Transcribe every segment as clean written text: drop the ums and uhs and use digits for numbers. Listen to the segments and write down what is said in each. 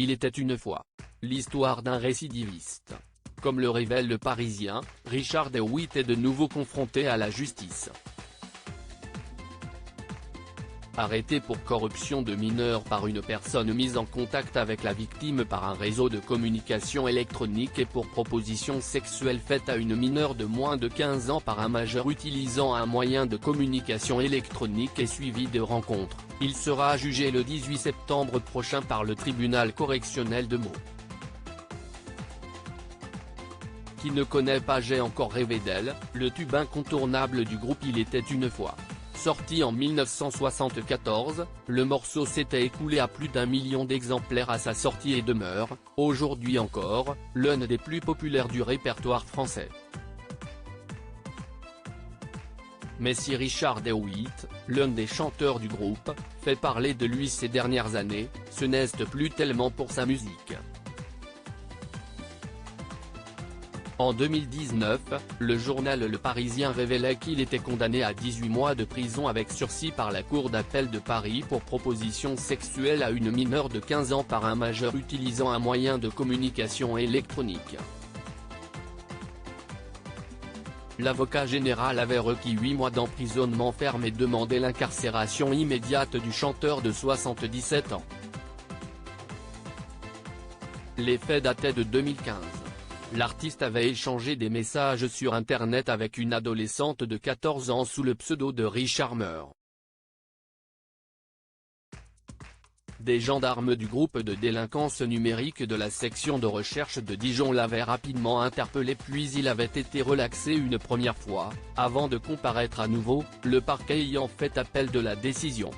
Il était une fois. L'histoire d'un récidiviste. Comme le révèle le Parisien, Richard DeWitt est de nouveau confronté à la justice. Arrêté pour corruption de mineurs par une personne mise en contact avec la victime par un réseau de communication électronique et pour proposition sexuelle faite à une mineure de moins de 15 ans par un majeur utilisant un moyen de communication électronique et suivi de rencontres, il sera jugé le 18 septembre prochain par le tribunal correctionnel de Meaux. Qui ne connaît pas J'ai encore rêvé d'elle, le tube incontournable du groupe Il était une fois. Sorti en 1974, le morceau s'était écoulé à plus d'1 million d'exemplaires à sa sortie et demeure, aujourd'hui encore, l'un des plus populaires du répertoire français. Mais si Richard DeWitt, l'un des chanteurs du groupe, fait parler de lui ces dernières années, ce n'est plus tellement pour sa musique. En 2019, le journal Le Parisien révélait qu'il était condamné à 18 mois de prison avec sursis par la Cour d'appel de Paris pour proposition sexuelle à une mineure de 15 ans par un majeur utilisant un moyen de communication électronique. L'avocat général avait requis 8 mois d'emprisonnement ferme et demandé l'incarcération immédiate du chanteur de 77 ans. Les faits dataient de 2015. L'artiste avait échangé des messages sur Internet avec une adolescente de 14 ans sous le pseudo de Richard Meur. Des gendarmes du groupe de délinquance numérique de la section de recherche de Dijon l'avaient rapidement interpellé puis il avait été relaxé une première fois, avant de comparaître à nouveau, le parquet ayant fait appel de la décision.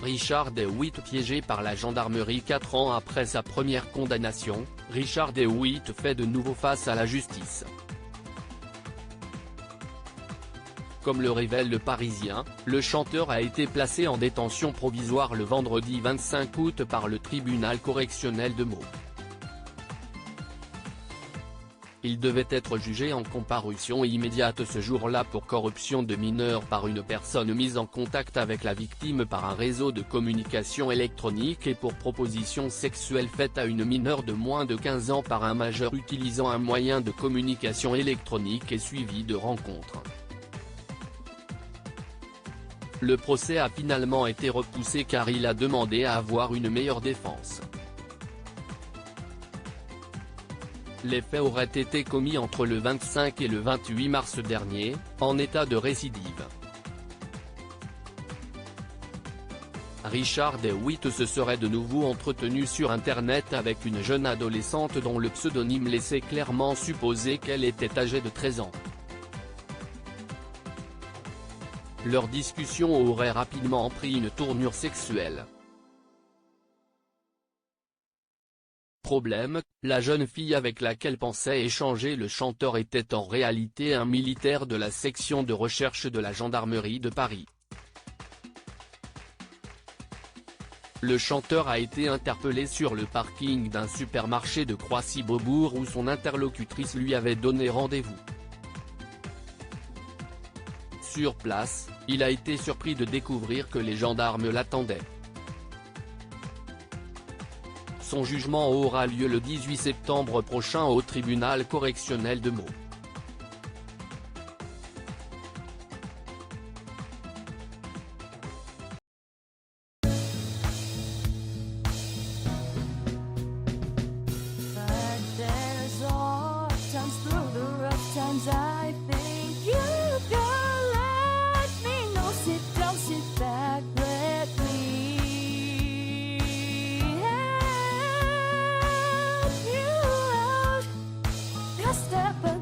Richard DeWitt piégé par la gendarmerie 4 ans après sa première condamnation, Richard DeWitt fait de nouveau face à la justice. Comme le révèle le Parisien, le chanteur a été placé en détention provisoire le vendredi 25 août par le tribunal correctionnel de Meaux. Il devait être jugé en comparution immédiate ce jour-là pour corruption de mineurs par une personne mise en contact avec la victime par un réseau de communication électronique et pour proposition sexuelle faite à une mineure de moins de 15 ans par un majeur utilisant un moyen de communication électronique et suivi de rencontres. Le procès a finalement été repoussé car il a demandé à avoir une meilleure défense. Les faits auraient été commis entre le 25 et le 28 mars dernier, en état de récidive. Richard DeWitt se serait de nouveau entretenu sur Internet avec une jeune adolescente dont le pseudonyme laissait clairement supposer qu'elle était âgée de 13 ans. Leur discussion aurait rapidement pris une tournure sexuelle. Problème, la jeune fille avec laquelle pensait échanger le chanteur était en réalité un militaire de la section de recherche de la gendarmerie de Paris. Le chanteur a été interpellé sur le parking d'un supermarché de Croissy-Beaubourg où son interlocutrice lui avait donné rendez-vous. Sur place, il a été surpris de découvrir que les gendarmes l'attendaient. Son jugement aura lieu le 18 septembre prochain au tribunal correctionnel de Meaux. Step